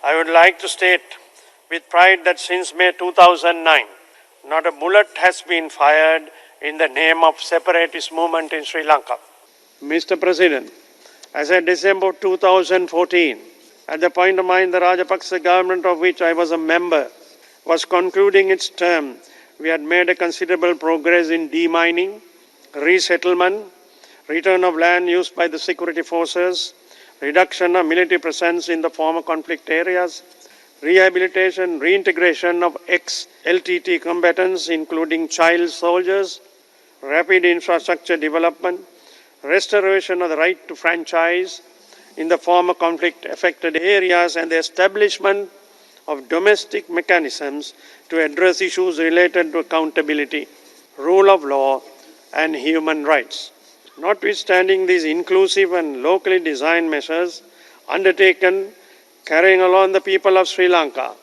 I would like to state with pride that since May 2009, not a bullet has been fired in the name of separatist movement in Sri Lanka. Mr. President, as of December 2014, at the point of time the Rajapaksa government of which I was a member was concluding its term, we had made a considerable progress in demining, resettlement, return of land used by the security forces, reduction of military presence in the former conflict areas, rehabilitation, reintegration of ex-LTT combatants, including child soldiers, rapid infrastructure development, restoration of the right to franchise in the former conflict-affected areas, and the establishment of domestic mechanisms to address issues related to accountability, rule of law, and human rights. Notwithstanding these inclusive and locally designed measures undertaken carrying along the people of Sri Lanka,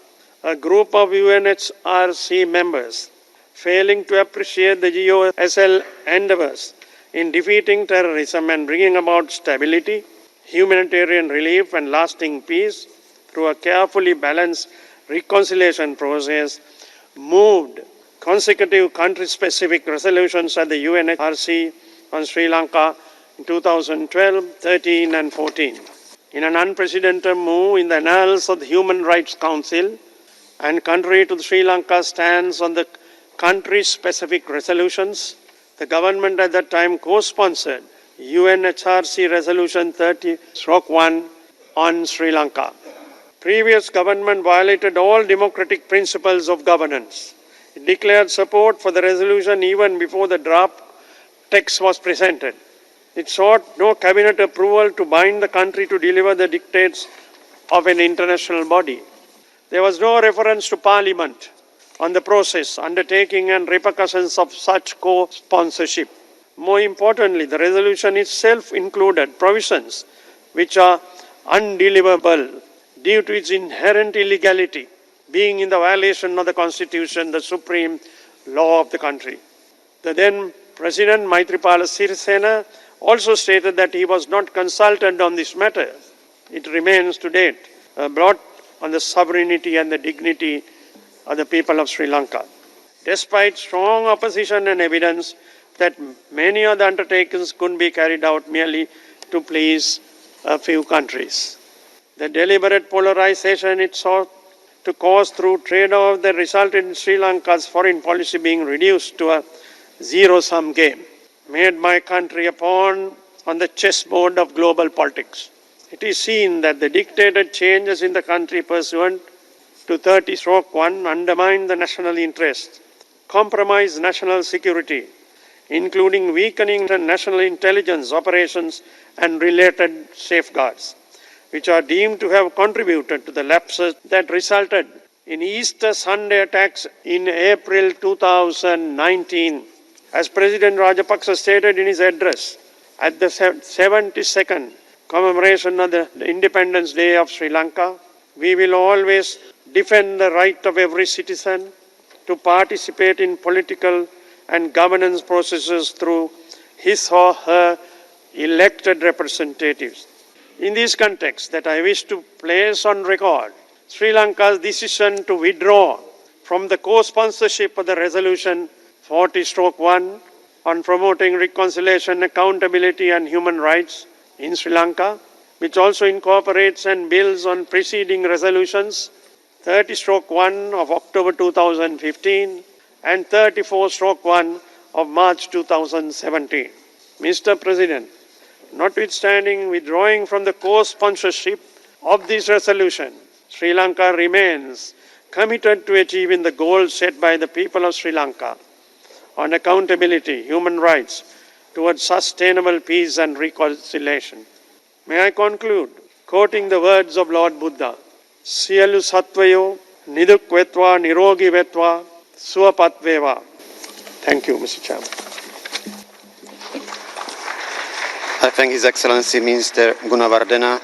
a group of UNHRC members, failing to appreciate the GOSL endeavors in defeating terrorism and bringing about stability, humanitarian relief, and lasting peace through a carefully balanced reconciliation process, moved consecutive country-specific resolutions at the UNHRC on Sri Lanka in 2012, 13, and 14. In an unprecedented move in the annals of the Human Rights Council, and contrary to Sri Lanka's stance on the country-specific resolutions, the government at that time co-sponsored UNHRC Resolution 30/1 on Sri Lanka. Previous government violated all democratic principles of governance. It declared support for the resolution even before the draft text was presented. It sought no cabinet approval to bind the country to deliver the dictates of an international body. There was no reference to Parliament on the process, undertaking, and repercussions of such co-sponsorship. More importantly, the resolution itself included provisions which are undeliverable due to its inherent illegality, being in the violation of the Constitution, the supreme law of the country. The then President Maithripala Sirisena also stated that he was not consulted on this matter. It remains to date a blot on the sovereignty and the dignity of the people of Sri Lanka. Despite strong opposition and evidence that many of the undertakings couldn't be carried out merely to please a few countries, the deliberate polarization it sought to cause through trade-off that resulted in Sri Lanka's foreign policy being reduced to a zero-sum game, made my country a pawn on the chessboard of global politics. It is seen that the dictated changes in the country pursuant to 30/1 undermine the national interest, compromise national security, including weakening the national intelligence operations and related safeguards, which are deemed to have contributed to the lapses that resulted in Easter Sunday attacks in April 2019. As President Rajapaksa stated in his address at the 72nd commemoration of the Independence Day of Sri Lanka, we will always defend the right of every citizen to participate in political and governance processes through his or her elected representatives. In this context, that I wish to place on record Sri Lanka's decision to withdraw from the co-sponsorship of the Resolution 40/1 on promoting reconciliation, accountability, and human rights in Sri Lanka, which also incorporates and builds on preceding resolutions 30/1 of October 2015 and 34/1 of March 2017. Mr. President, notwithstanding withdrawing from the co-sponsorship of this resolution, Sri Lanka remains committed to achieving the goals set by the people of Sri Lanka on accountability, human rights, towards sustainable peace and reconciliation. May I conclude quoting the words of Lord Buddha, Siyalu Sattvayo, Niduk Vetva, Nirogi Vetva, Suapat Veva. Thank you, Mr. Chairman. I thank His Excellency Minister Gunawardena